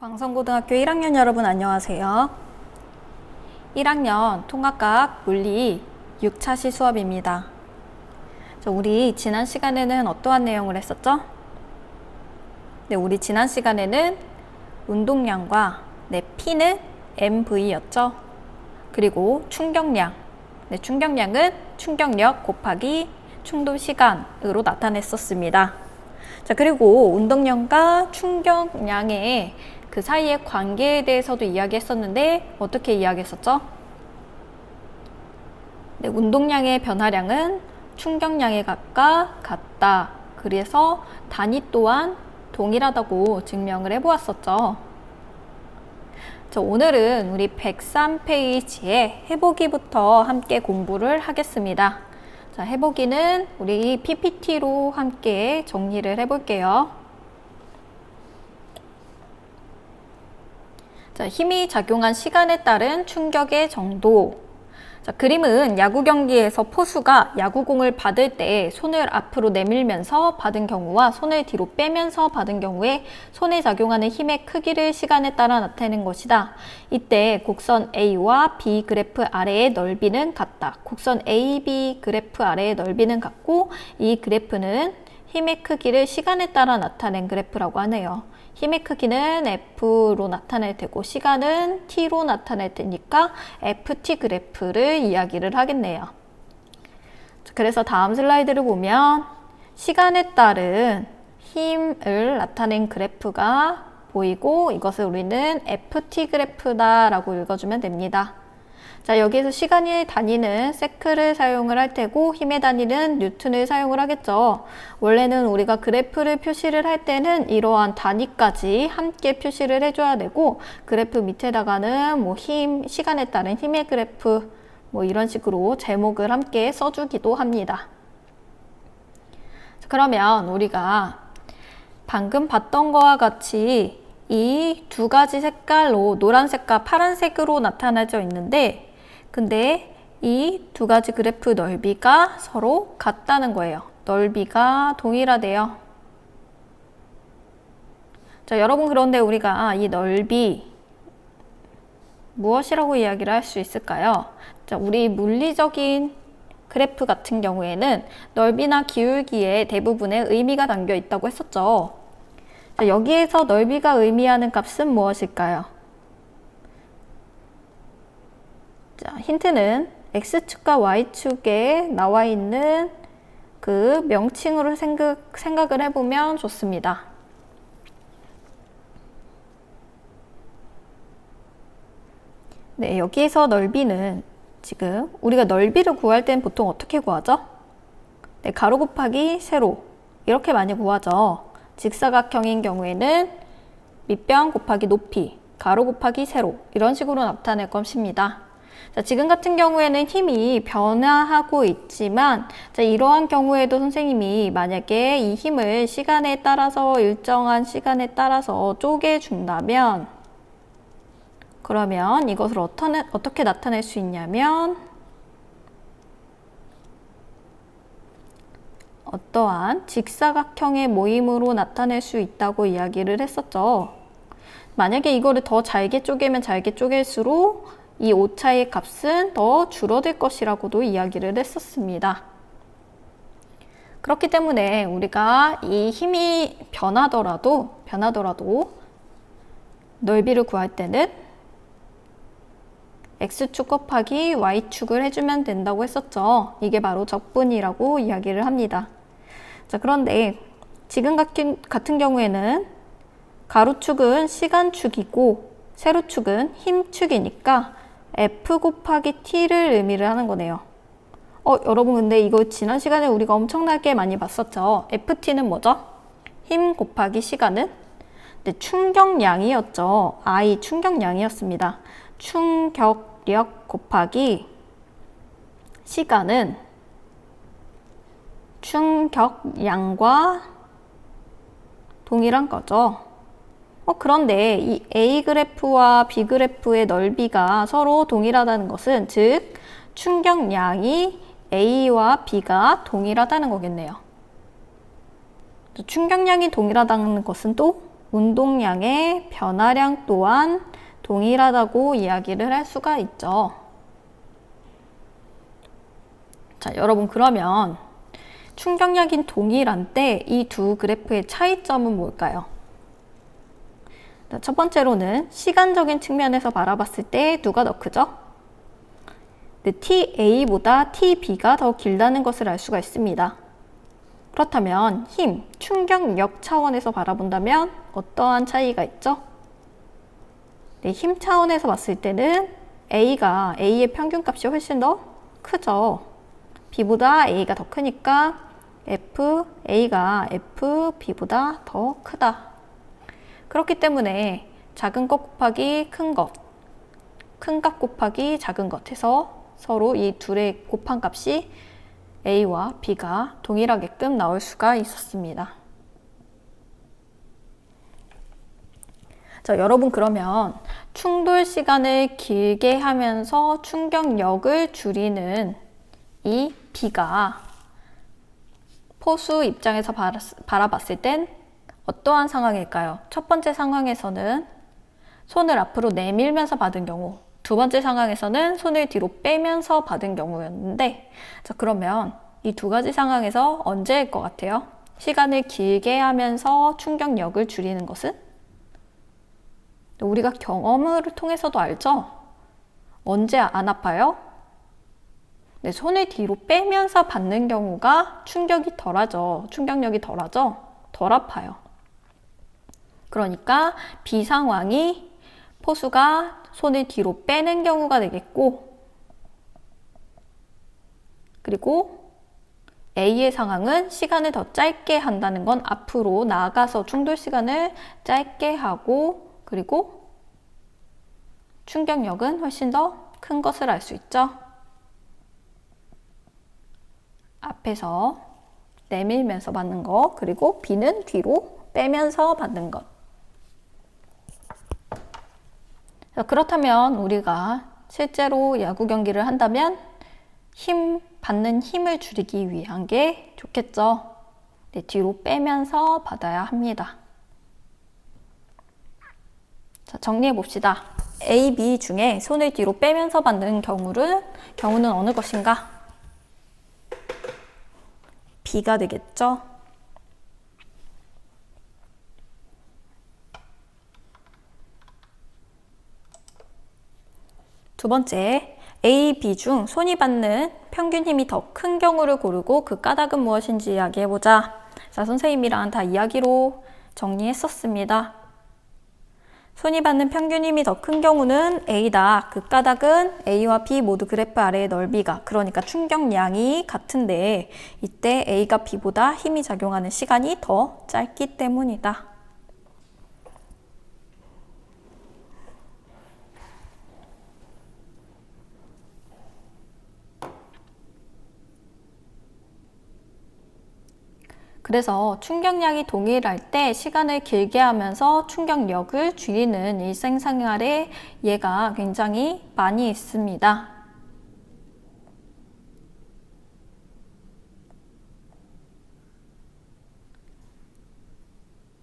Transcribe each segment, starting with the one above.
광성고등학교 1학년 여러분 안녕하세요. 1학년 통합과학 물리 6차시 수업입니다. 우리 지난 시간에는 어떠한 내용을 했었죠? 네, 우리 지난 시간에는 운동량과 P는 mv였죠. 그리고 충격량, 충격량은 충격력 곱하기 충돌 시간으로 나타냈었습니다. 그리고 운동량과 충격량의 그 사이의 관계에 대해서도 이야기했었는데 어떻게 이야기했었죠? 네, 운동량의 변화량은 충격량의 값과 같다. 그래서 단위 또한 동일하다고 증명을 해보았었죠. 오늘은 우리 103페이지의 해보기부터 함께 공부를 하겠습니다. 해보기는 우리 PPT로 함께 정리를 해볼게요. 힘이 작용한 시간에 따른 충격의 정도. 그림은 야구 경기에서 포수가 야구공을 받을 때 손을 앞으로 내밀면서 받은 경우와 손을 뒤로 빼면서 받은 경우에 손에 작용하는 힘의 크기를 시간에 따라 나타내는 것이다. 이때 곡선 A와 B 그래프 아래의 넓이는 같다. 곡선 AB 그래프 아래의 넓이는 같고 이 그래프는 힘의 크기를 시간에 따라 나타낸 그래프라고 하네요. 힘의 크기는 F로 나타낼 테고 시간은 T로 나타낼 테니까 FT 그래프를 이야기를 하겠네요. 그래서 다음 슬라이드를 보면 시간에 따른 힘을 나타낸 그래프가 보이고 이것을 우리는 FT 그래프다라고 읽어주면 됩니다. 여기에서 시간의 단위는 세크를 사용을 할 테고 힘의 단위는 뉴턴을 사용을 하겠죠. 원래는 우리가 그래프를 표시를 할 때는 이러한 단위까지 함께 표시를 해줘야 되고 그래프 밑에다가는 시간에 따른 힘의 그래프 이런 식으로 제목을 함께 써주기도 합니다. 그러면 우리가 방금 봤던 거와 같이 이 두 가지 색깔로 노란색과 파란색으로 나타나져 있는데 근데 이 두 가지 그래프 넓이가 서로 같다는 거예요. 넓이가 동일하대요. 여러분 그런데 우리가 이 넓이 무엇이라고 이야기를 할 수 있을까요? 우리 물리적인 그래프 같은 경우에는 넓이나 기울기에 대부분의 의미가 담겨 있다고 했었죠. 여기에서 넓이가 의미하는 값은 무엇일까요? 힌트는 X축과 Y축에 나와 있는 그 명칭으로 생각을 해보면 좋습니다. 네, 여기에서 넓이는 지금 우리가 넓이를 구할 때는 보통 어떻게 구하죠? 네, 가로 곱하기 세로 이렇게 많이 구하죠. 직사각형인 경우에는 밑변 곱하기 높이, 가로 곱하기 세로 이런 식으로 나타낼 것입니다. 지금 같은 경우에는 힘이 변화하고 있지만 이러한 경우에도 선생님이 만약에 이 힘을 시간에 따라서 일정한 시간에 따라서 쪼개준다면 그러면 이것을 어떻게 나타낼 수 있냐면 어떠한 직사각형의 모임으로 나타낼 수 있다고 이야기를 했었죠. 만약에 이거를 더 잘게 쪼개면 잘게 쪼갤수록 이 오차의 값은 더 줄어들 것이라고도 이야기를 했었습니다. 그렇기 때문에 우리가 이 힘이 변하더라도 넓이를 구할 때는 X축 곱하기 Y축을 해주면 된다고 했었죠. 이게 바로 적분이라고 이야기를 합니다. 그런데 지금 같은 경우에는 가로축은 시간축이고 세로축은 힘축이니까 F 곱하기 T를 의미를 하는 거네요. 여러분 근데 이거 지난 시간에 우리가 엄청나게 많이 봤었죠. FT는 뭐죠? 힘 곱하기 시간은? 네, 충격량이었죠. I 충격량이었습니다. 충격력 곱하기 시간은 충격량과 동일한 거죠. 그런데 이 A 그래프와 B 그래프의 넓이가 서로 동일하다는 것은 즉 충격량이 A와 B가 동일하다는 거겠네요. 충격량이 동일하다는 것은 또 운동량의 변화량 또한 동일하다고 이야기를 할 수가 있죠. 자, 여러분 그러면 충격량이 동일한 때 이 두 그래프의 차이점은 뭘까요? 첫 번째로는 시간적인 측면에서 바라봤을 때 누가 더 크죠? TA보다 TB가 더 길다는 것을 알 수가 있습니다. 그렇다면 힘, 충격력 차원에서 바라본다면 어떠한 차이가 있죠? 네, 힘 차원에서 봤을 때는 A의 평균값이 훨씬 더 크죠. B보다 A가 더 크니까 A가 FB보다 더 크다. 그렇기 때문에 작은 것 곱하기 큰 것, 큰 값 곱하기 작은 것 해서 서로 이 둘의 곱한 값이 A와 B가 동일하게끔 나올 수가 있었습니다. 자, 여러분 그러면 충돌 시간을 길게 하면서 충격력을 줄이는 이 B가 포수 입장에서 바라봤을 땐 어떠한 상황일까요? 첫 번째 상황에서는 손을 앞으로 내밀면서 받은 경우, 두 번째 상황에서는 손을 뒤로 빼면서 받은 경우였는데, 자, 그러면 이 두 가지 상황에서 언제일 것 같아요? 시간을 길게 하면서 충격력을 줄이는 것은? 우리가 경험을 통해서도 알죠? 언제 안 아파요? 네, 손을 뒤로 빼면서 받는 경우가 충격력이 덜하죠. 덜 아파요. 그러니까 B 상황이 포수가 손을 뒤로 빼는 경우가 되겠고, 그리고 A의 상황은 시간을 더 짧게 한다는 건 앞으로 나아가서 충돌 시간을 짧게 하고, 그리고 충격력은 훨씬 더 큰 것을 알 수 있죠. 앞에서 내밀면서 받는 거, 그리고 B는 뒤로 빼면서 받는 것. 그렇다면 우리가 실제로 야구 경기를 한다면 받는 힘을 줄이기 위한 게 좋겠죠. 네, 뒤로 빼면서 받아야 합니다. 자, 정리해 봅시다. A, B 중에 손을 뒤로 빼면서 받는 경우는 어느 것인가? B가 되겠죠. 두 번째, A, B 중 손이 받는 평균 힘이 더 큰 경우를 고르고 그 까닭은 무엇인지 이야기해보자. 자, 선생님이랑 다 이야기로 정리했었습니다. 손이 받는 평균 힘이 더 큰 경우는 A다. 그 까닭은 A와 B 모두 그래프 아래의 넓이가, 그러니까 충격량이 같은데 이때 A가 B보다 힘이 작용하는 시간이 더 짧기 때문이다. 그래서 충격량이 동일할 때 시간을 길게 하면서 충격력을 줄이는 일상생활에 예가 굉장히 많이 있습니다.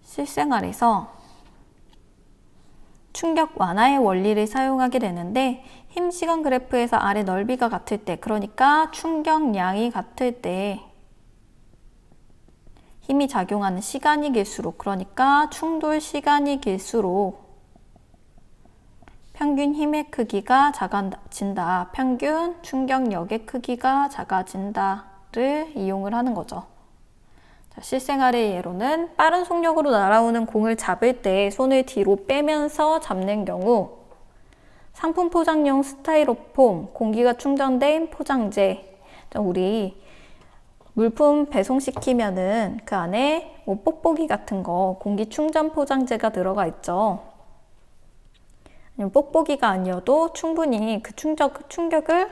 실생활에서 충격 완화의 원리를 사용하게 되는데 힘 시간 그래프에서 아래 넓이가 같을 때, 그러니까 충격량이 같을 때 힘이 작용하는 시간이 길수록, 그러니까 충돌 시간이 길수록 평균 힘의 크기가 작아진다. 평균 충격력의 크기가 작아진다를 이용을 하는 거죠. 자, 실생활의 예로는 빠른 속력으로 날아오는 공을 잡을 때 손을 뒤로 빼면서 잡는 경우, 상품 포장용 스타이로폼, 공기가 충전된 포장재, 우리 물품 배송시키면은 그 안에 뭐 뽁뽁이 같은 거, 공기 충전 포장재가 들어가 있죠. 뽁뽁이가 아니어도 충분히 그 충격력을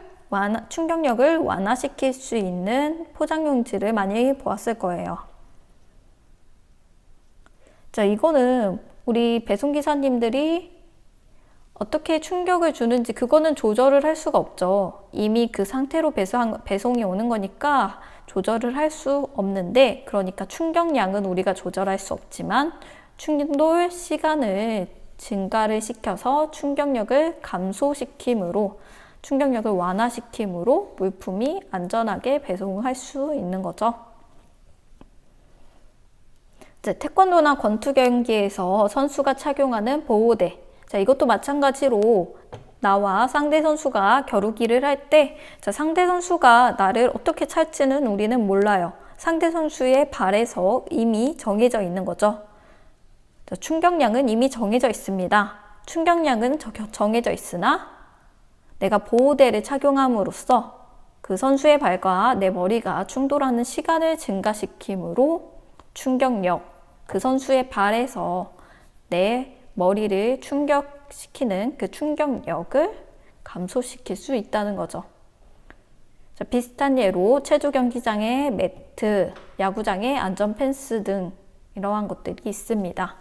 완화시킬 수 있는 포장용지를 많이 보았을 거예요. 자, 이거는 우리 배송기사님들이 어떻게 충격을 주는지 그거는 조절을 할 수가 없죠. 이미 그 상태로 배송이 오는 거니까 조절을 할 수 없는데, 그러니까 충격량은 우리가 조절할 수 없지만 충돌 시간을 증가를 시켜서 충격력을 감소시킴으로 충격력을 완화시킴으로 물품이 안전하게 배송할 수 있는 거죠. 태권도나 권투 경기에서 선수가 착용하는 보호대. 이것도 마찬가지로 나와 상대 선수가 겨루기를 할 때 상대 선수가 나를 어떻게 찰지는 우리는 몰라요. 상대 선수의 발에서 이미 정해져 있는 거죠. 충격량은 이미 정해져 있습니다. 충격량은 정해져 있으나 내가 보호대를 착용함으로써 그 선수의 발과 내 머리가 충돌하는 시간을 증가시키므로 충격력, 그 선수의 발에서 내 머리를 충격시키는 그 충격력을 감소시킬 수 있다는 거죠. 비슷한 예로 체조 경기장의 매트, 야구장의 안전 펜스 등 이러한 것들이 있습니다.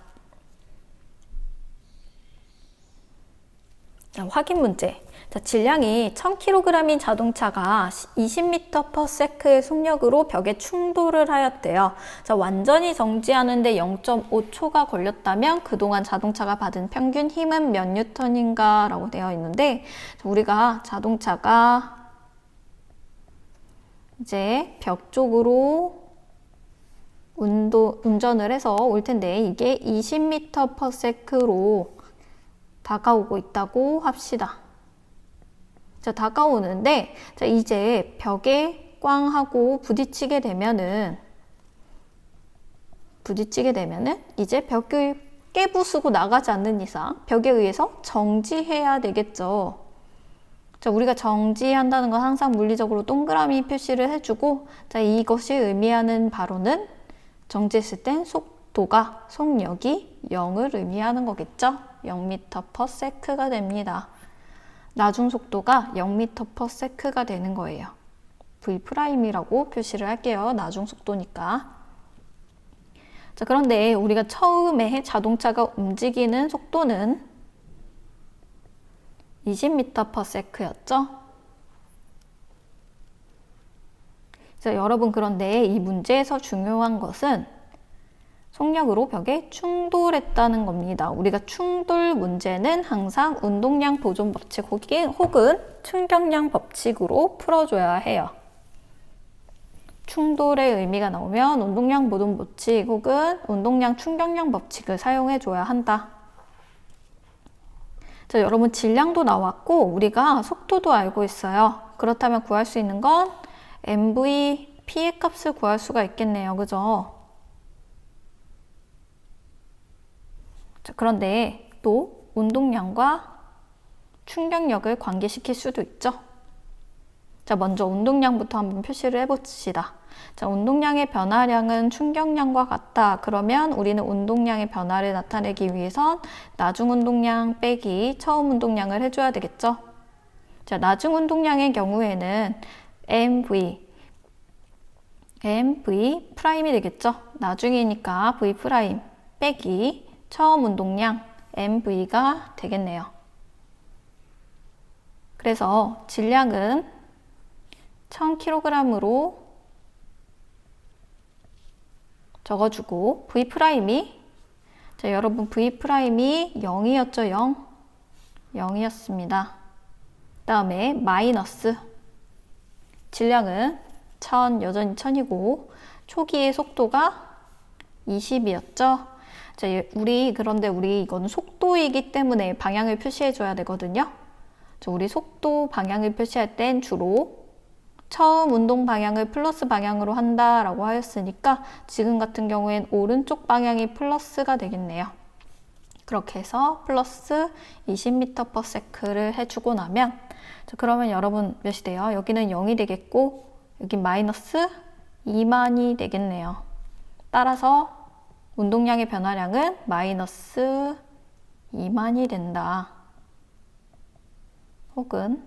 확인 문제. 질량이 1000kg인 자동차가 20m/s의 속력으로 벽에 충돌을 하였대요. 완전히 정지하는데 0.5초가 걸렸다면 그동안 자동차가 받은 평균 힘은 몇 뉴턴인가 라고 되어 있는데, 우리가 자동차가 이제 벽 쪽으로 운전을 해서 올 텐데 이게 20m/s로 다가오고 있다고 합시다. 다가오는데 이제 벽에 꽝 하고 부딪히게 되면은 이제 벽을 깨부수고 나가지 않는 이상 벽에 의해서 정지해야 되겠죠. 우리가 정지한다는 건 항상 물리적으로 동그라미 표시를 해주고, 이것이 의미하는 바로는 정지했을 땐 속력이 0을 의미하는 거겠죠. 0m/s가 됩니다. 나중 속도가 0m/s가 되는 거예요. V'이라고 표시를 할게요. 나중 속도니까. 그런데 우리가 처음에 자동차가 움직이는 속도는 20m/s였죠. 여러분, 그런데 이 문제에서 중요한 것은 속력으로 벽에 충돌했다는 겁니다. 우리가 충돌 문제는 항상 운동량 보존 법칙 혹은 충격량 법칙으로 풀어줘야 해요. 충돌의 의미가 나오면 운동량 보존 법칙 혹은 운동량 충격량 법칙을 사용해줘야 한다. 여러분, 질량도 나왔고 우리가 속도도 알고 있어요. 그렇다면 구할 수 있는 건 mv, p의 값을 구할 수가 있겠네요. 그죠? 그런데 또 운동량과 충격력을 관계시킬 수도 있죠. 먼저 운동량부터 한번 표시를 해봅시다. 운동량의 변화량은 충격량과 같다. 그러면 우리는 운동량의 변화를 나타내기 위해선 나중 운동량 빼기 처음 운동량을 해줘야 되겠죠. 나중 운동량의 경우에는 mv 프라임이 되겠죠. 나중이니까 v 프라임 빼기 처음 운동량 mv가 되겠네요. 그래서 질량은 1000kg으로 적어주고 V'이 여러분 V'이 0이었죠. 0이었습니다. 그 다음에 마이너스 질량은 1000, 여전히 1000이고 초기의 속도가 20이었죠. 그런데 우리 이건 속도이기 때문에 방향을 표시해 줘야 되거든요. 우리 속도 방향을 표시할 땐 주로 처음 운동 방향을 플러스 방향으로 한다라고 하였으니까 지금 같은 경우엔 오른쪽 방향이 플러스가 되겠네요. 그렇게 해서 플러스 20m/s를 해주고 나면 그러면 여러분 몇이 돼요? 여기는 0이 되겠고 여기 마이너스 2만이 되겠네요. 따라서 운동량의 변화량은 마이너스 2만이 된다. 혹은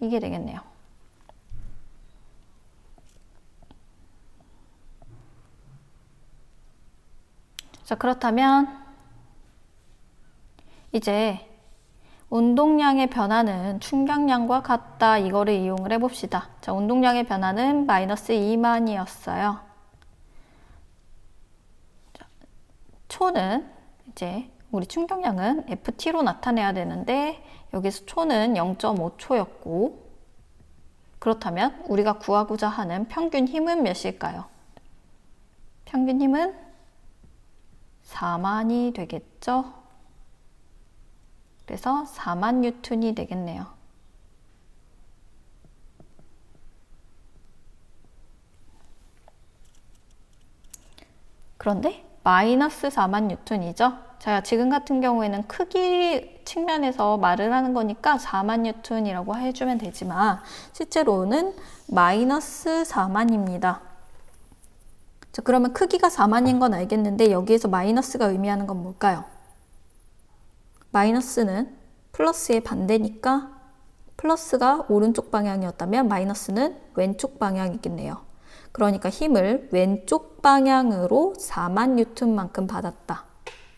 이게 되겠네요. 그렇다면 이제 운동량의 변화는 충격량과 같다. 이거를 이용을 해봅시다. 운동량의 변화는 마이너스 2만이었어요. 초는 이제 우리 충격량은 FT로 나타내야 되는데 여기서 초는 0.5초였고, 그렇다면 우리가 구하고자 하는 평균 힘은 몇일까요? 평균 힘은 4만이 되겠죠? 그래서 4만 뉴턴이 되겠네요. 그런데 마이너스 4만 뉴턴이죠? 자, 지금 같은 경우에는 크기 측면에서 말을 하는 거니까 4만 뉴턴이라고 해주면 되지만 실제로는 마이너스 4만입니다. 자, 그러면 크기가 4만인 건 알겠는데 여기에서 마이너스가 의미하는 건 뭘까요? 마이너스는 플러스의 반대니까 플러스가 오른쪽 방향이었다면 마이너스는 왼쪽 방향이겠네요. 그러니까 힘을 왼쪽 방향으로 4만 뉴턴만큼 받았다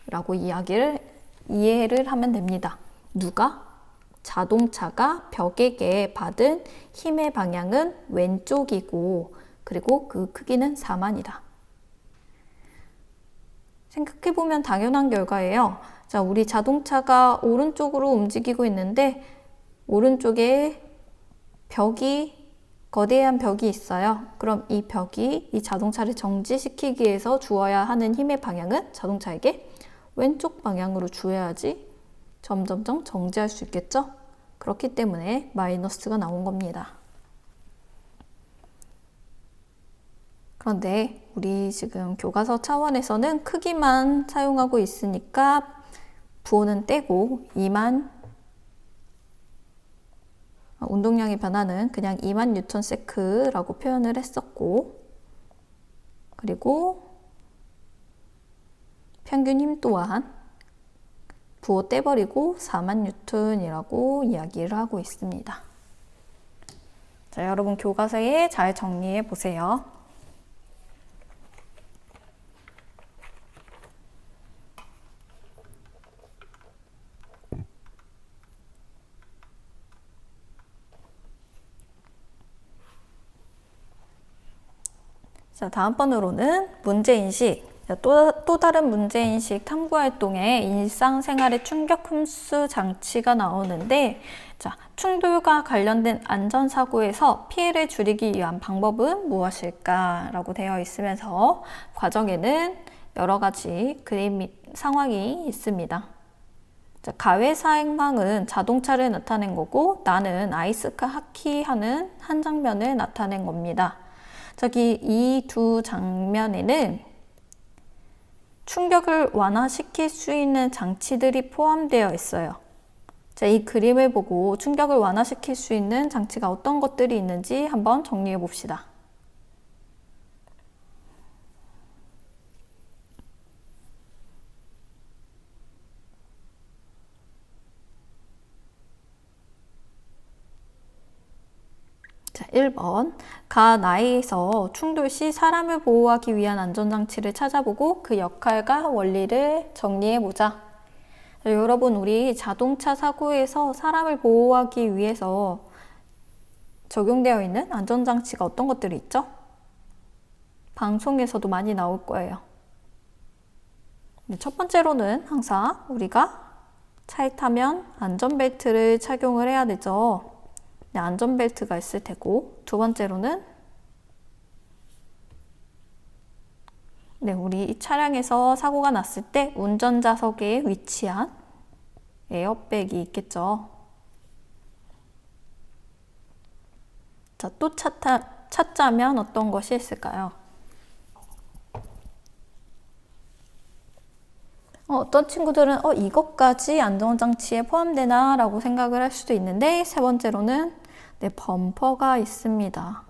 라고 이해를 하면 됩니다. 누가? 자동차가 벽에게 받은 힘의 방향은 왼쪽이고, 그리고 그 크기는 4만이다. 생각해보면 당연한 결과예요. 자, 우리 자동차가 오른쪽으로 움직이고 있는데 오른쪽에 거대한 벽이 있어요. 그럼 이 벽이 이 자동차를 정지시키기 위해서 주어야 하는 힘의 방향은 자동차에게 왼쪽 방향으로 주어야지 점점점 정지할 수 있겠죠? 그렇기 때문에 마이너스가 나온 겁니다. 그런데 우리 지금 교과서 차원에서는 크기만 사용하고 있으니까 부호는 떼고 운동량의 변화는 그냥 2만 뉴턴 세크라고 표현을 했었고, 그리고 평균 힘 또한 부호 떼버리고 4만 뉴턴이라고 이야기를 하고 있습니다. 자, 여러분 교과서에 잘 정리해 보세요. 자, 다음번으로는 문제인식. 또 다른 문제인식 탐구활동에 일상생활의 충격 흡수 장치가 나오는데, 자, 충돌과 관련된 안전사고에서 피해를 줄이기 위한 방법은 무엇일까? 라고 되어 있으면서 과정에는 여러 가지 그림 및 상황이 있습니다. 자, 가외 상황은 자동차를 나타낸 거고, 나는 아이스 하키 하는 한 장면을 나타낸 겁니다. 저기 이 두 장면에는 충격을 완화시킬 수 있는 장치들이 포함되어 있어요. 자, 이 그림을 보고 충격을 완화시킬 수 있는 장치가 어떤 것들이 있는지 한번 정리해 봅시다. 자, 1번. 가 나이에서 충돌 시 사람을 보호하기 위한 안전장치를 찾아보고 그 역할과 원리를 정리해보자. 자, 여러분, 우리 자동차 사고에서 사람을 보호하기 위해서 적용되어 있는 안전장치가 어떤 것들이 있죠? 방송에서도 많이 나올 거예요. 첫 번째로는 항상 우리가 차에 타면 안전벨트를 착용을 해야 되죠. 안전벨트가 있을 테고, 두 번째로는 우리 이 차량에서 사고가 났을 때 운전자석에 위치한 에어백이 있겠죠. 자, 또 찾자면 어떤 것이 있을까요? 어떤 친구들은 이것까지 안전장치에 포함되나? 라고 생각을 할 수도 있는데, 세 번째로는 범퍼가 있습니다.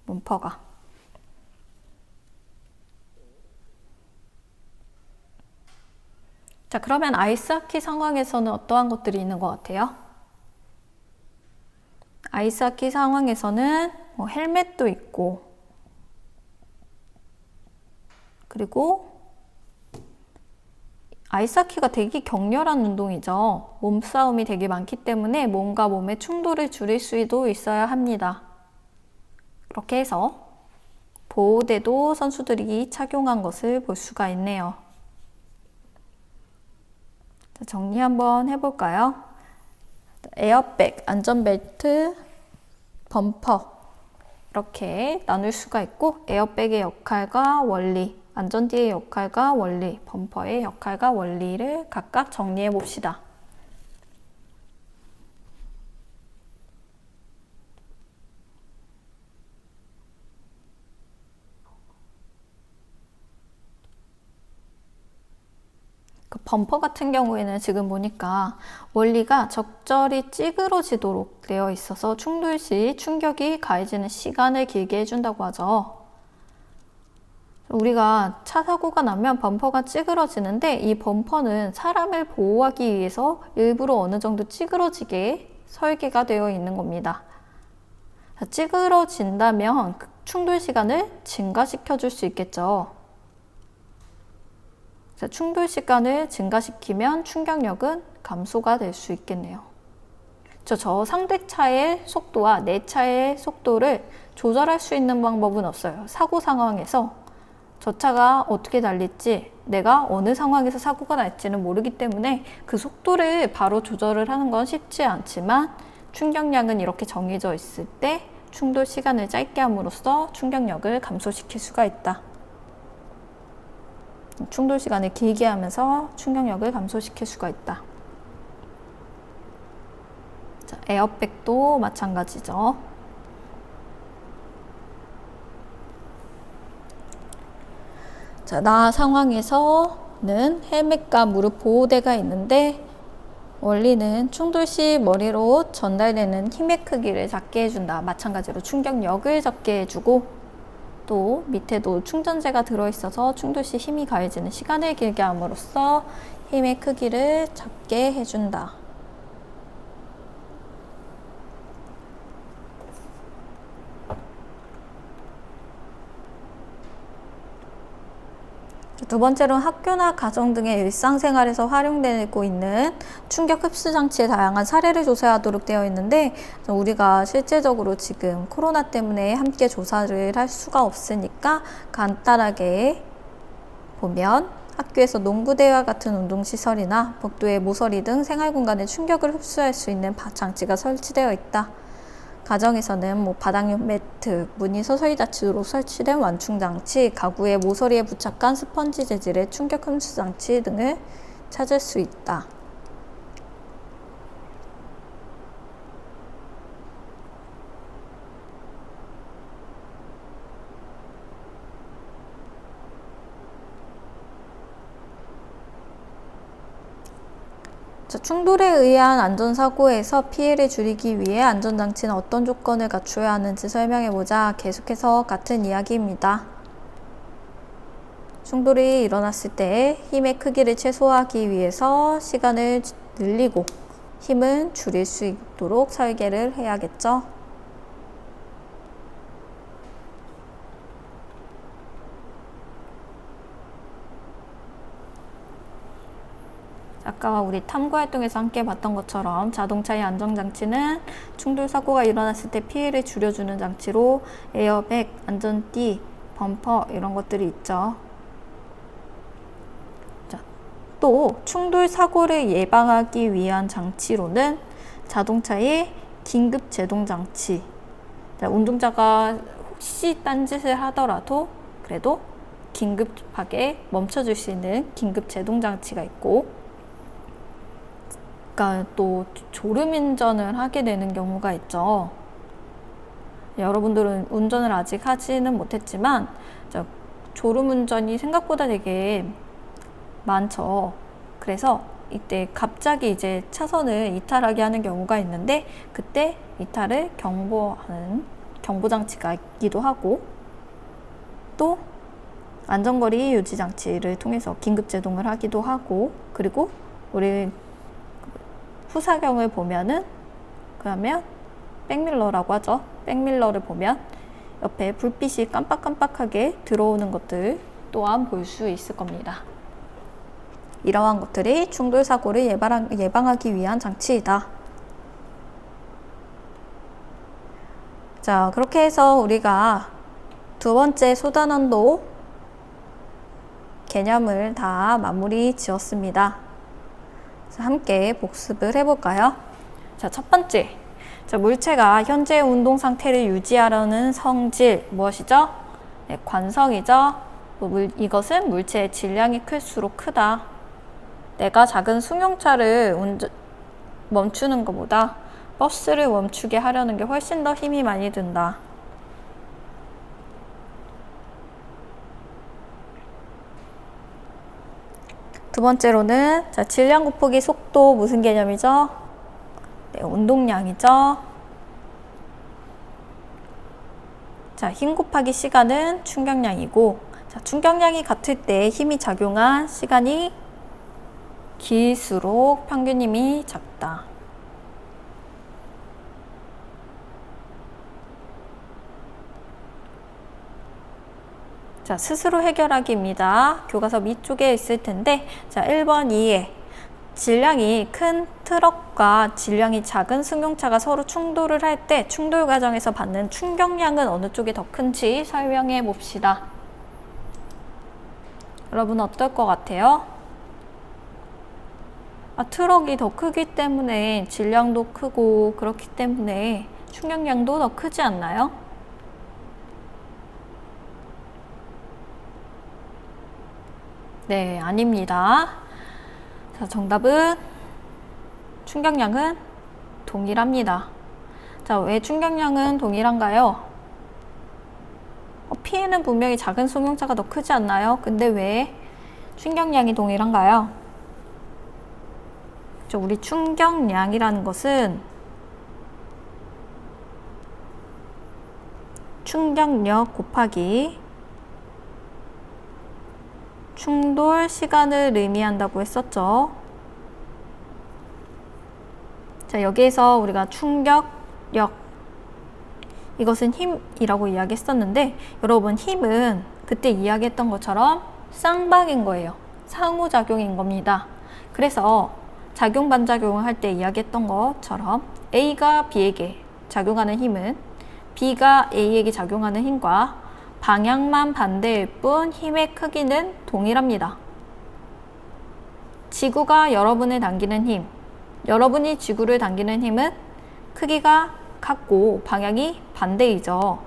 범퍼가. 자, 그러면 아이스하키 상황에서는 어떠한 것들이 있는 것 같아요? 아이스하키 상황에서는 헬멧도 있고, 그리고 아이스하키가 되게 격렬한 운동이죠. 몸싸움이 되게 많기 때문에 몸과 몸의 충돌을 줄일 수도 있어야 합니다. 그렇게 해서 보호대도 선수들이 착용한 것을 볼 수가 있네요. 자, 정리 한번 해볼까요? 에어백, 안전벨트, 범퍼 이렇게 나눌 수가 있고, 에어백의 역할과 원리, 안전띠의 역할과 원리, 범퍼의 역할과 원리를 각각 정리해 봅시다. 범퍼 같은 경우에는 지금 보니까 원리가 적절히 찌그러지도록 되어 있어서 충돌 시 충격이 가해지는 시간을 길게 해준다고 하죠. 우리가 차 사고가 나면 범퍼가 찌그러지는데, 이 범퍼는 사람을 보호하기 위해서 일부러 어느 정도 찌그러지게 설계가 되어 있는 겁니다. 찌그러진다면 충돌 시간을 증가시켜 줄 수 있겠죠. 충돌 시간을 증가시키면 충격력은 감소가 될 수 있겠네요. 저 상대 차의 속도와 내 차의 속도를 조절할 수 있는 방법은 없어요. 사고 상황에서 저 차가 어떻게 달릴지, 내가 어느 상황에서 사고가 날지는 모르기 때문에 그 속도를 바로 조절을 하는 건 쉽지 않지만, 충격량은 이렇게 정해져 있을 때 충돌 시간을 짧게 함으로써 충격력을 감소시킬 수가 있다. 충돌 시간을 길게 하면서 충격력을 감소시킬 수가 있다. 자, 에어백도 마찬가지죠. 자, 나 상황에서는 헬멧과 무릎 보호대가 있는데, 원리는 충돌 시 머리로 전달되는 힘의 크기를 작게 해준다. 마찬가지로 충격력을 적게 해주고, 또 밑에도 충전재가 들어있어서 충돌 시 힘이 가해지는 시간을 길게 함으로써 힘의 크기를 작게 해준다. 두 번째로는 학교나 가정 등의 일상생활에서 활용되고 있는 충격 흡수 장치의 다양한 사례를 조사하도록 되어 있는데, 우리가 실제적으로 지금 코로나 때문에 함께 조사를 할 수가 없으니까 간단하게 보면, 학교에서 농구대회와 같은 운동시설이나 복도의 모서리 등 생활공간에 충격을 흡수할 수 있는 장치가 설치되어 있다. 가정에서는 바닥용 매트, 문이 서서히 닫히도록 설치된 완충장치, 가구의 모서리에 부착한 스펀지 재질의 충격 흡수 장치 등을 찾을 수 있다. 충돌에 의한 안전사고에서 피해를 줄이기 위해 안전장치는 어떤 조건을 갖춰야 하는지 설명해보자. 계속해서 같은 이야기입니다. 충돌이 일어났을 때 힘의 크기를 최소화하기 위해서 시간을 늘리고 힘은 줄일 수 있도록 설계를 해야겠죠. 아까 우리 탐구활동에서 함께 봤던 것처럼 자동차의 안전장치는 충돌 사고가 일어났을 때 피해를 줄여주는 장치로 에어백, 안전띠, 범퍼 이런 것들이 있죠. 자, 또 충돌 사고를 예방하기 위한 장치로는 자동차의 긴급 제동 장치. 자, 운전자가 혹시 딴짓을 하더라도 그래도 긴급하게 멈춰줄 수 있는 긴급 제동 장치가 있고, 그러니까 또 졸음운전을 하게 되는 경우가 있죠. 여러분들은 운전을 아직 하지는 못했지만 졸음운전이 생각보다 되게 많죠. 그래서 이때 갑자기 이제 차선을 이탈하게 하는 경우가 있는데, 그때 이탈을 경보하는 경보장치가 있기도 하고, 또 안전거리 유지장치를 통해서 긴급제동을 하기도 하고, 그리고 우리 후사경을 보면은, 그러면 백밀러라고 하죠. 백밀러를 보면 옆에 불빛이 깜빡깜빡하게 들어오는 것들 또한 볼 수 있을 겁니다. 이러한 것들이 충돌 사고를 예방하기 위한 장치이다. 자, 그렇게 해서 우리가 두 번째 소단원도 개념을 다 마무리 지었습니다. 자, 함께 복습을 해볼까요? 자, 첫 번째. 자, 물체가 현재 운동 상태를 유지하려는 성질 무엇이죠? 네, 관성이죠. 이것은 물체의 질량이 클수록 크다. 내가 작은 승용차를 멈추는 것보다 버스를 멈추게 하려는 게 훨씬 더 힘이 많이 든다. 두 번째로는 자, 질량 곱하기 속도 무슨 개념이죠? 네, 운동량이죠. 자, 힘 곱하기 시간은 충격량이고, 자, 충격량이 같을 때 힘이 작용한 시간이 길수록 평균 힘이 작다. 자, 스스로 해결하기입니다. 교과서 밑쪽에 있을 텐데, 자, 1번 2에 질량이 큰 트럭과 질량이 작은 승용차가 서로 충돌을 할 때 충돌 과정에서 받는 충격량은 어느 쪽이 더 큰지 설명해 봅시다. 여러분 어떨 것 같아요? 트럭이 더 크기 때문에 질량도 크고 그렇기 때문에 충격량도 더 크지 않나요? 네, 아닙니다. 자, 정답은 충격량은 동일합니다. 자, 왜 충격량은 동일한가요? 피해는 분명히 작은 승용차가 더 크지 않나요? 근데 왜 충격량이 동일한가요? 우리 충격량이라는 것은 충격력 곱하기 충돌 시간을 의미한다고 했었죠. 자, 여기에서 우리가 충격력, 이것은 힘이라고 이야기했었는데, 여러분 힘은 그때 이야기했던 것처럼 쌍방인 거예요. 상호작용인 겁니다. 그래서 작용 반작용을 할 때 이야기했던 것처럼 A가 B에게 작용하는 힘은 B가 A에게 작용하는 힘과 방향만 반대일 뿐 힘의 크기는 동일합니다. 지구가 여러분을 당기는 힘, 여러분이 지구를 당기는 힘은 크기가 같고 방향이 반대이죠.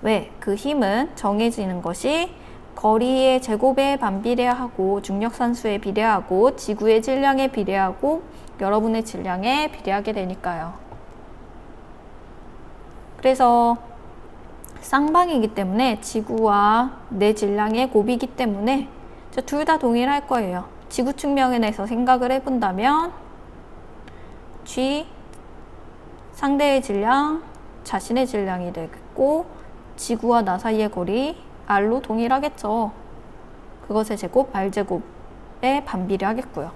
왜? 그 힘은 정해지는 것이 거리의 제곱에 반비례하고 중력산수에 비례하고 지구의 질량에 비례하고 여러분의 질량에 비례하게 되니까요. 그래서 쌍방이기 때문에 지구와 내 질량의 곱이기 때문에 둘 다 동일할 거예요. 지구 측면에서 생각을 해본다면 G, 상대의 질량, 자신의 질량이 되겠고 지구와 나 사이의 거리 R로 동일하겠죠. 그것의 제곱, R제곱에 반비례하겠고요.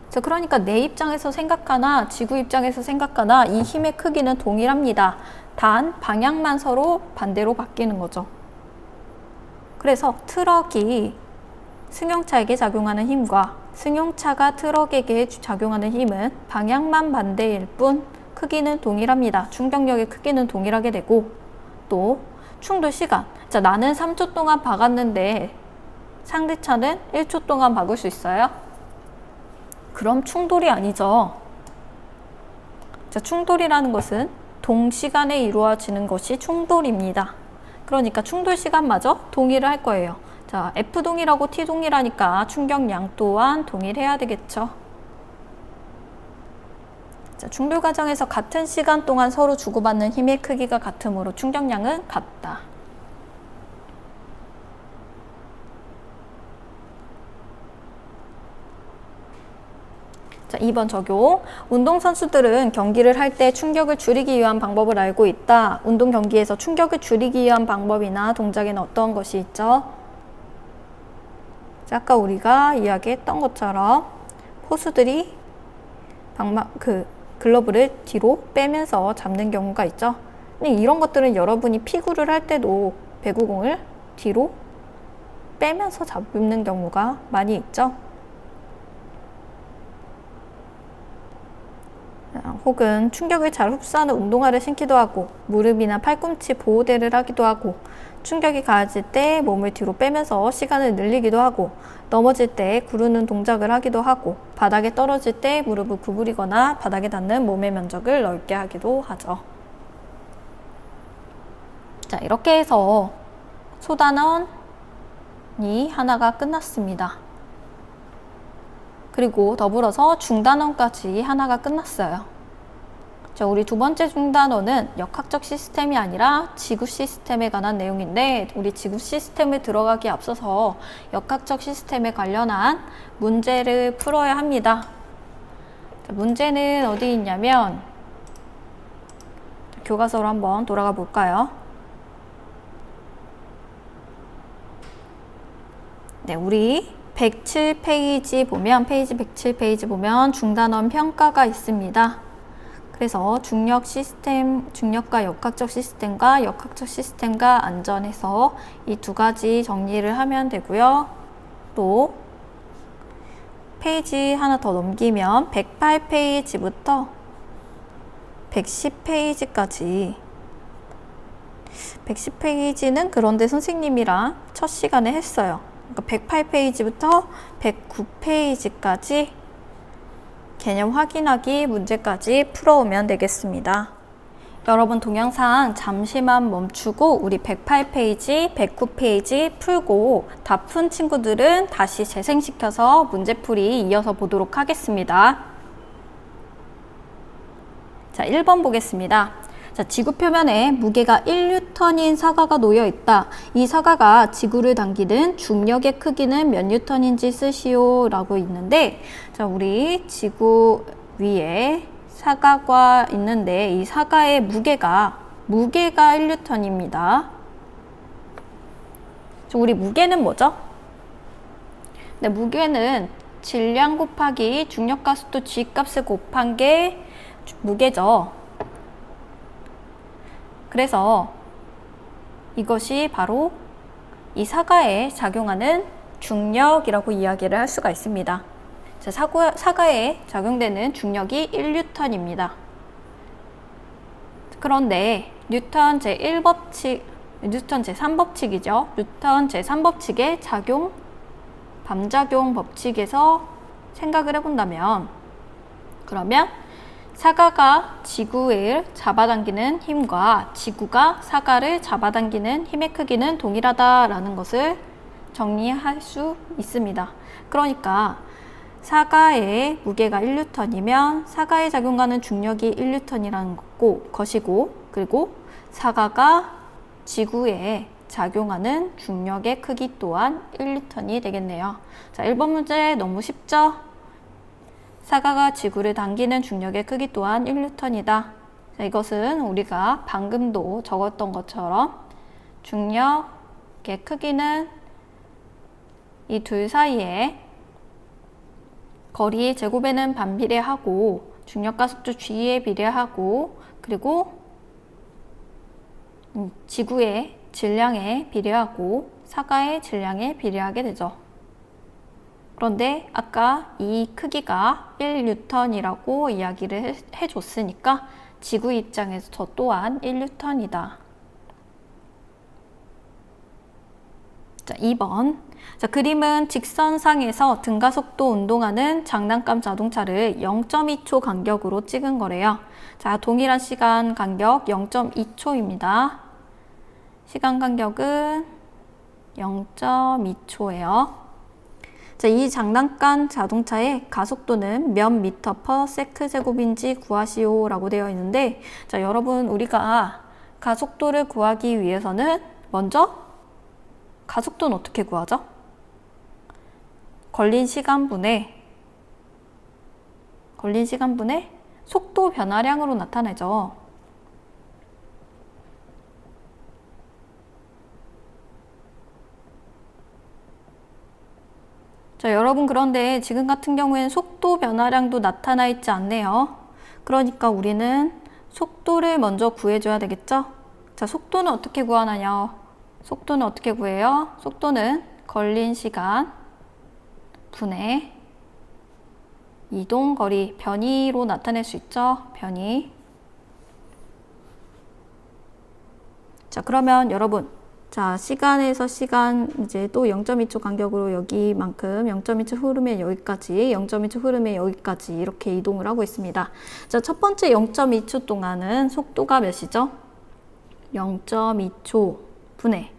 자, 그러니까 내 입장에서 생각하나 지구 입장에서 생각하나 이 힘의 크기는 동일합니다. 단 방향만 서로 반대로 바뀌는 거죠. 그래서 트럭이 승용차에게 작용하는 힘과 승용차가 트럭에게 작용하는 힘은 방향만 반대일 뿐 크기는 동일합니다. 충격력의 크기는 동일하게 되고, 또 충돌 시간. 자, 나는 3초 동안 박았는데 상대차는 1초 동안 박을 수 있어요? 그럼 충돌이 아니죠. 자, 충돌이라는 것은 동시간에 이루어지는 것이 충돌입니다. 그러니까 충돌 시간마저 동일을 할 거예요. 자, F 동일하고 T 동일하니까 충격량 또한 동일해야 되겠죠. 자, 충돌 과정에서 같은 시간 동안 서로 주고받는 힘의 크기가 같으므로 충격량은 같다. 자, 2번 적용. 운동선수들은 경기를 할 때 충격을 줄이기 위한 방법을 알고 있다. 운동 경기에서 충격을 줄이기 위한 방법이나 동작에는 어떤 것이 있죠? 자, 아까 우리가 이야기했던 것처럼 포수들이 글러브를 뒤로 빼면서 잡는 경우가 있죠. 근데 이런 것들은 여러분이 피구를 할 때도 배구공을 뒤로 빼면서 잡는 경우가 많이 있죠. 혹은 충격을 잘 흡수하는 운동화를 신기도 하고, 무릎이나 팔꿈치 보호대를 하기도 하고, 충격이 가해질 때 몸을 뒤로 빼면서 시간을 늘리기도 하고, 넘어질 때 구르는 동작을 하기도 하고, 바닥에 떨어질 때 무릎을 구부리거나 바닥에 닿는 몸의 면적을 넓게 하기도 하죠. 자, 이렇게 해서 소단원이 하나가 끝났습니다. 그리고 더불어서 중단원까지 하나가 끝났어요. 자, 우리 두 번째 중단원은 역학적 시스템이 아니라 지구 시스템에 관한 내용인데, 우리 지구 시스템을 들어가기에 앞서서 역학적 시스템에 관련한 문제를 풀어야 합니다. 자, 문제는 어디 있냐면, 교과서로 한번 돌아가 볼까요? 네, 우리 107페이지 보면, 페이지 107페이지 보면 중단원 평가가 있습니다. 그래서 중력 시스템, 중력과 역학적 시스템과 역학적 시스템과 안전해서 이 두 가지 정리를 하면 되고요. 또 페이지 하나 더 넘기면 108페이지부터 110페이지까지, 110페이지는 그런데 선생님이랑 첫 시간에 했어요. 그러니까 108페이지부터 109페이지까지 개념 확인하기 문제까지 풀어오면 되겠습니다. 여러분 동영상 잠시만 멈추고 우리 108페이지, 109페이지 풀고 다 푼 친구들은 다시 재생시켜서 문제풀이 이어서 보도록 하겠습니다. 자, 1번 보겠습니다. 자, 지구 표면에 무게가 1뉴턴인 사과가 놓여 있다. 이 사과가 지구를 당기는 중력의 크기는 몇 뉴턴인지 쓰시오 라고 있는데, 자, 우리 지구 위에 사과가 있는데 이 사과의 무게가 1뉴턴입니다. 우리 무게는 뭐죠? 네, 무게는 질량 곱하기 중력가속도 G값을 곱한 게 무게죠. 그래서 이것이 바로 이 사과에 작용하는 중력이라고 이야기를 할 수가 있습니다. 자, 사과에 작용되는 중력이 1뉴턴입니다. 그런데 뉴턴 제1법칙, 뉴턴 제3법칙이죠. 뉴턴 제3법칙의 작용, 반작용 법칙에서 생각을 해본다면, 그러면 사과가 지구를 잡아당기는 힘과 지구가 사과를 잡아당기는 힘의 크기는 동일하다라는 것을 정리할 수 있습니다. 그러니까 사과의 무게가 1뉴턴이면 사과에 작용하는 중력이 1뉴턴이라는 것이고, 그리고 사과가 지구에 작용하는 중력의 크기 또한 1뉴턴이 되겠네요. 자, 1번 문제 너무 쉽죠? 사과가 지구를 당기는 중력의 크기 또한 1뉴턴이다. 자, 이것은 우리가 방금도 적었던 것처럼 중력의 크기는 이 둘 사이에 거리 제곱에는 반비례하고 중력가속도 G에 비례하고, 그리고 지구의 질량에 비례하고 사과의 질량에 비례하게 되죠. 그런데 아까 이 크기가 1뉴턴이라고 이야기를 해줬으니까 지구 입장에서 저 또한 1뉴턴이다. 자, 2번. 자, 그림은 직선상에서 등가속도 운동하는 장난감 자동차를 0.2초 간격으로 찍은 거래요. 자, 동일한 시간 간격 0.2초입니다. 시간 간격은 0.2초예요. 자, 이 장난감 자동차의 가속도는 몇 미터 퍼 세크 제곱인지 구하시오 라고 되어 있는데, 자, 여러분 우리가 가속도를 구하기 위해서는 먼저 가속도는 어떻게 구하죠? 걸린 시간분의 속도 변화량으로 나타내죠. 자, 여러분 그런데 지금 같은 경우에는 속도 변화량도 나타나 있지 않네요. 그러니까 우리는 속도를 먼저 구해줘야 되겠죠? 자, 속도는 어떻게 구하나요? 속도는 어떻게 구해요? 속도는 걸린 시간 분의 이동, 거리, 변이로 나타낼 수 있죠. 변이. 자, 그러면 여러분, 자, 시간에서 시간 이제 또 0.2초 간격으로 여기만큼 0.2초 흐르면 여기까지, 0.2초 흐르면 여기까지 이렇게 이동을 하고 있습니다. 자, 첫 번째 0.2초 동안은 속도가 몇이죠? 0.2초 분의.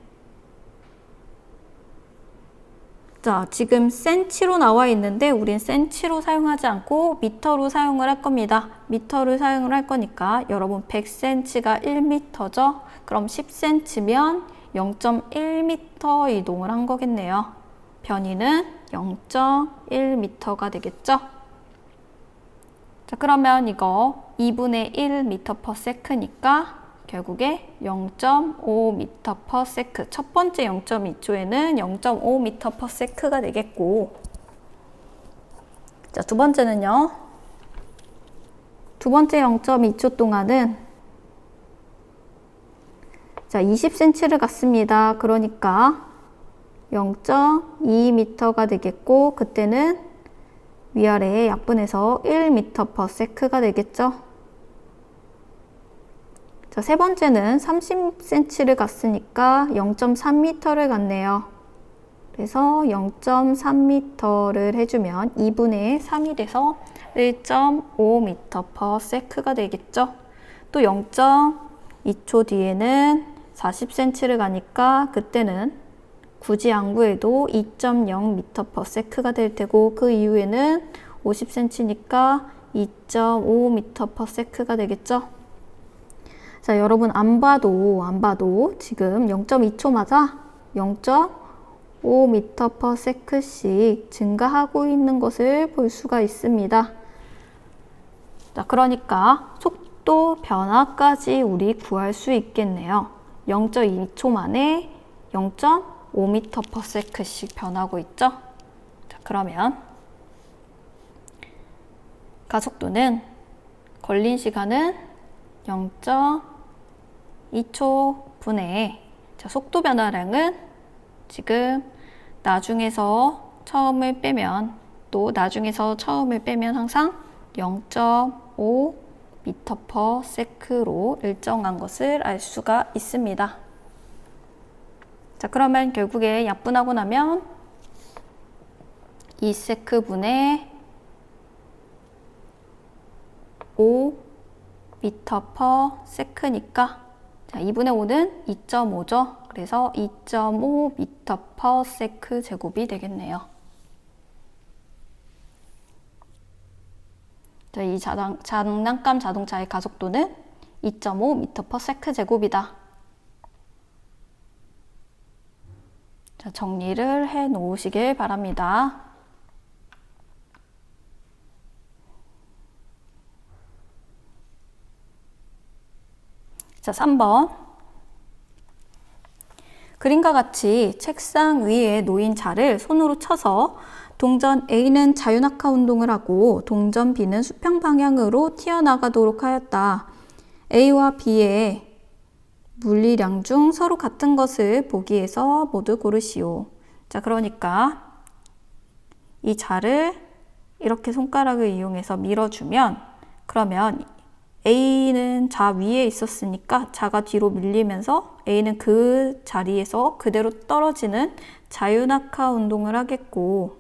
자, 지금 센치로 나와 있는데 우린 센치로 사용하지 않고 미터로 사용을 할 겁니다. 미터를 사용을 할 거니까 여러분 100cm가 1m죠? 그럼 10cm면 0.1m 이동을 한 거겠네요. 변이는 0.1m가 되겠죠? 자, 그러면 이거 2분의 1m/s니까 결국에 0.5m/s. 첫 번째 0.2초에는 0.5m/s가 되겠고, 자, 두 번째는요. 두 번째 0.2초 동안은 자, 20cm를 갔습니다. 그러니까 0.2m가 되겠고, 그때는 위아래에 약분해서 1m/s가 되겠죠. 자, 세 번째는 30cm를 갔으니까 0.3m를 갔네요. 그래서 0.3m를 해주면 2분의 3이 돼서 1.5m/s가 되겠죠. 또 0.2초 뒤에는 40cm를 가니까 그때는 굳이 안 구해도 2.0m/s가 될 테고, 그 이후에는 50cm니까 2.5m/s가 되겠죠. 자, 여러분 안 봐도 지금 0.2초마다 0.5m/s씩 증가하고 있는 것을 볼 수가 있습니다. 자, 그러니까 속도 변화까지 우리 구할 수 있겠네요. 0.2초 만에 0.5m/s씩 변하고 있죠. 자, 그러면 가속도는 걸린 시간은 0.2초 분의, 자, 속도 변화량은 지금 나중에서 처음을 빼면, 또 나중에서 처음을 빼면 항상 0.5m/s로 일정한 것을 알 수가 있습니다. 자, 그러면 결국에 약분하고 나면 2s 분의 5m/s니까, 자, 2분의 5는 2.5죠. 그래서 2.5m/s 제곱이 되겠네요. 자, 이 장난감 자동차의 가속도는 2.5m/s 제곱이다. 자, 정리를 해 놓으시길 바랍니다. 자, 3번. 그림과 같이 책상 위에 놓인 자를 손으로 쳐서 동전 A는 자유낙하 운동을 하고 동전 B는 수평 방향으로 튀어나가도록 하였다. A와 B의 물리량 중 서로 같은 것을 보기 위해서 모두 고르시오. 자, 그러니까 이 자를 이렇게 손가락을 이용해서 밀어주면, 그러면 A는 자 위에 있었으니까 자가 뒤로 밀리면서 A는 그 자리에서 그대로 떨어지는 자유낙하 운동을 하겠고,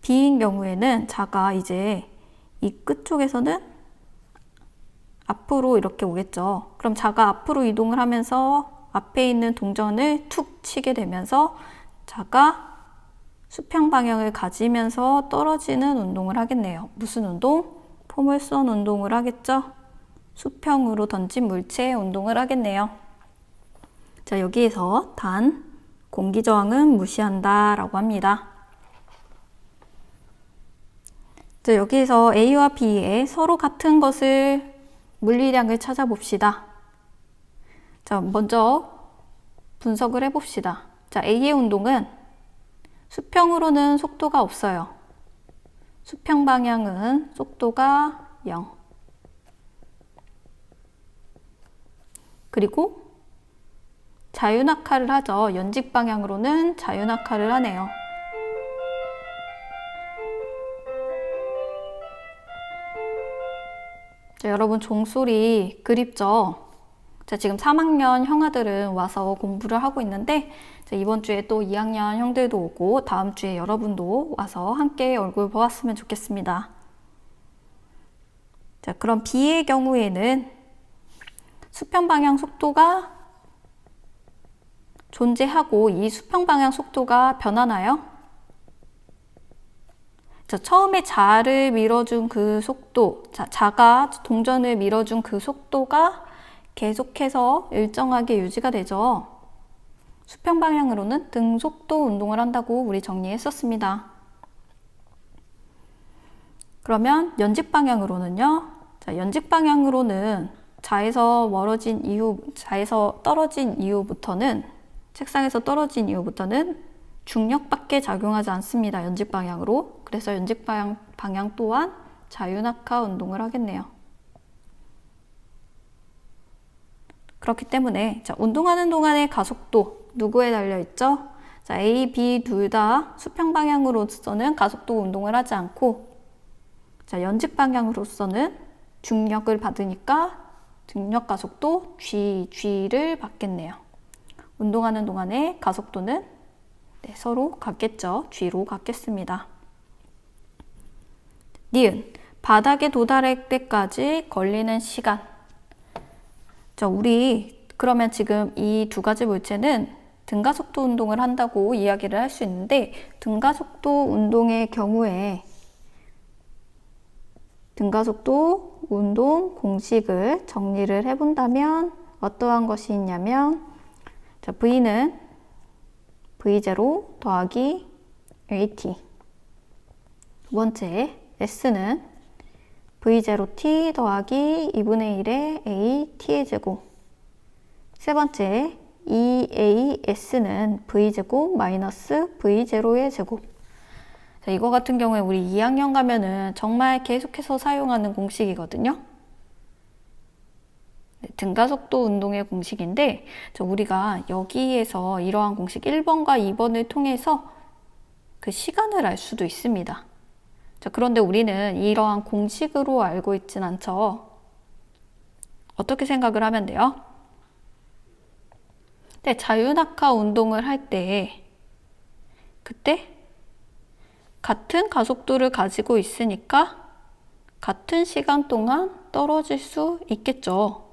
B인 경우에는 자가 이제 이 끝쪽에서는 앞으로 이렇게 오겠죠. 그럼 자가 앞으로 이동을 하면서 앞에 있는 동전을 툭 치게 되면서 자가 수평 방향을 가지면서 떨어지는 운동을 하겠네요. 무슨 운동? 포물선 운동을 하겠죠. 수평으로 던진 물체의 운동을 하겠네요. 자, 여기에서 단 공기 저항은 무시한다 라고 합니다. 자, 여기에서 A와 B의 서로 같은 것을 물리량을 찾아봅시다. 자, 먼저 분석을 해봅시다. 자, A의 운동은 수평으로는 속도가 없어요. 수평 방향은 속도가 0. 그리고 자유낙하를 하죠. 연직 방향으로는 자유낙하를 하네요. 자, 여러분 종소리 그립죠? 자, 지금 3학년 형아들은 와서 공부를 하고 있는데 자, 이번 주에 또 2학년 형들도 오고 다음 주에 여러분도 와서 함께 얼굴 보았으면 좋겠습니다. 자, 그럼 B의 경우에는 수평 방향 속도가 존재하고 이 수평 방향 속도가 변하나요? 자, 처음에 자를 밀어준 그 속도, 자가 동전을 밀어준 그 속도가 계속해서 일정하게 유지가 되죠. 수평 방향으로는 등속도 운동을 한다고 우리 정리했었습니다. 그러면 연직 방향으로는요. 자, 연직 방향으로는 자에서 떨어진 이후부터는 책상에서 떨어진 이후부터는 중력밖에 작용하지 않습니다. 연직 방향으로. 그래서 연직 방향 또한 자유낙하 운동을 하겠네요. 그렇기 때문에 자, 운동하는 동안의 가속도 누구에 달려있죠? 자, A, B 둘 다 수평 방향으로서는 가속도 운동을 하지 않고 자, 연직 방향으로서는 중력을 받으니까 중력 가속도 G를 받겠네요. 운동하는 동안의 가속도는 네, 서로 같겠죠. G로 같겠습니다. 니은, 바닥에 도달할 때까지 걸리는 시간. 자, 우리 그러면 지금 이 두 가지 물체는 등가속도 운동을 한다고 이야기를 할 수 있는데 등가속도 운동의 경우에 등가속도 운동 공식을 정리를 해본다면 어떠한 것이 있냐면 자, V는 V0 더하기 AT 두 번째 S는 V0T 더하기 2분의 1의 AT의 제곱 세 번째 EAS는 V제곱 마이너스 V0의 제곱 자, 이거 같은 경우에 우리 2학년 가면은 정말 계속해서 사용하는 공식이거든요. 네, 등가속도 운동의 공식인데 자, 우리가 여기에서 이러한 공식 1번과 2번을 통해서 그 시간을 알 수도 있습니다. 자, 그런데 우리는 이러한 공식으로 알고 있진 않죠. 어떻게 생각을 하면 돼요? 네, 자유낙하 운동을 할 때 그때 같은 가속도를 가지고 있으니까 같은 시간 동안 떨어질 수 있겠죠.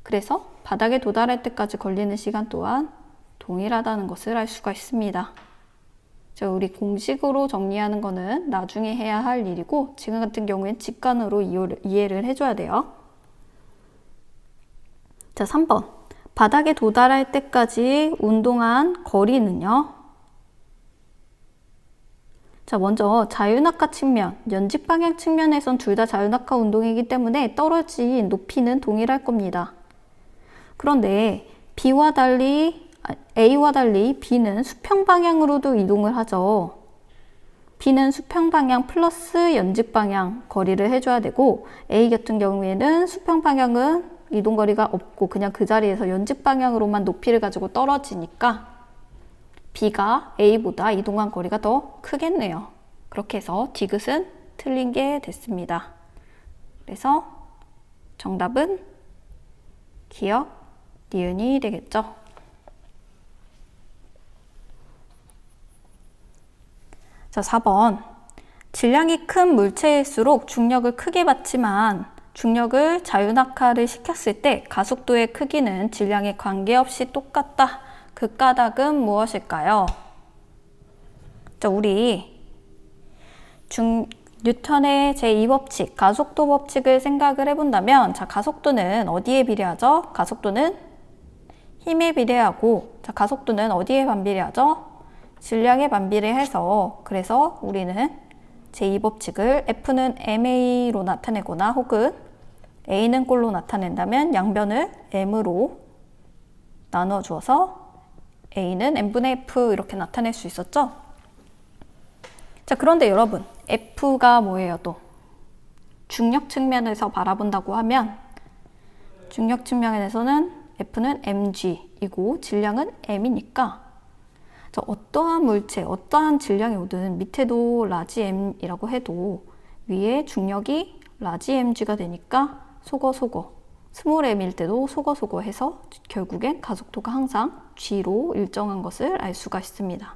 그래서 바닥에 도달할 때까지 걸리는 시간 또한 동일하다는 것을 알 수가 있습니다. 자, 우리 공식으로 정리하는 거는 나중에 해야 할 일이고 지금 같은 경우엔 직관으로 이해를 해줘야 돼요. 자, 3번. 바닥에 도달할 때까지 운동한 거리는요. 자, 먼저 자유낙하 측면, 연직 방향 측면에선 둘 다 자유낙하 운동이기 때문에 떨어진 높이는 동일할 겁니다. 그런데 A와 달리 B는 수평 방향으로도 이동을 하죠. B는 수평 방향 플러스 연직 방향 거리를 해줘야 되고 A 같은 경우에는 수평 방향은 이동 거리가 없고 그냥 그 자리에서 연직 방향으로만 높이를 가지고 떨어지니까 B가 A보다 이동한 거리가 더 크겠네요. 그렇게 해서 디귿은 틀린 게 됐습니다. 그래서 정답은 기역, 니은이 되겠죠. 자, 4번. 질량이 큰 물체일수록 중력을 크게 받지만 중력을 자유낙하를 시켰을 때 가속도의 크기는 질량에 관계없이 똑같다. 그 까닭은 무엇일까요? 자, 우리 뉴턴의 제2법칙, 가속도 법칙을 생각을 해본다면 자, 가속도는 어디에 비례하죠? 가속도는 힘에 비례하고 자, 가속도는 어디에 반비례하죠? 질량에 반비례해서 그래서 우리는 제2법칙을 F는 ma로 나타내거나 혹은 A는 꼴로 나타낸다면 양변을 m으로 나누어 주어서 A는 n분의 F 이렇게 나타낼 수 있었죠? 자, 그런데 여러분 F가 뭐예요 또? 중력 측면에서 바라본다고 하면 중력 측면에서는 F는 mg이고 질량은 m이니까 자, 어떠한 물체, 어떠한 질량이 오든 밑에도 라지 m이라고 해도 위에 중력이 라지 mg가 되니까 소거 스몰 m일 때도 소거 해서 결국엔 가속도가 항상 g로 일정한 것을 알 수가 있습니다.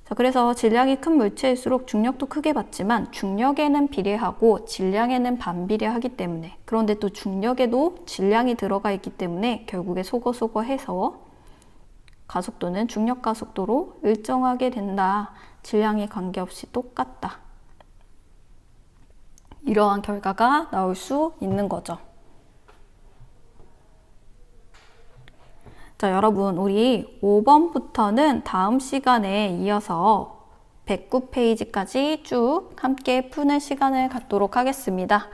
자, 그래서 질량이 큰 물체일수록 중력도 크게 받지만 중력에는 비례하고 질량에는 반비례하기 때문에, 그런데 또 중력에도 질량이 들어가 있기 때문에 결국에 소거 해서 가속도는 중력 가속도로 일정하게 된다. 질량에 관계없이 똑같다. 이러한 결과가 나올 수 있는 거죠. 자, 여러분, 우리 5번부터는 다음 시간에 이어서 109페이지까지 쭉 함께 푸는 시간을 갖도록 하겠습니다.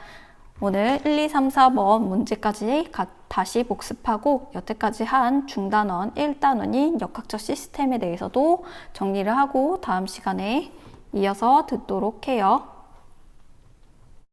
오늘 1, 2, 3, 4번 문제까지 다시 복습하고 여태까지 한 중단원, 1단원인 역학적 시스템에 대해서도 정리를 하고 다음 시간에 이어서 듣도록 해요.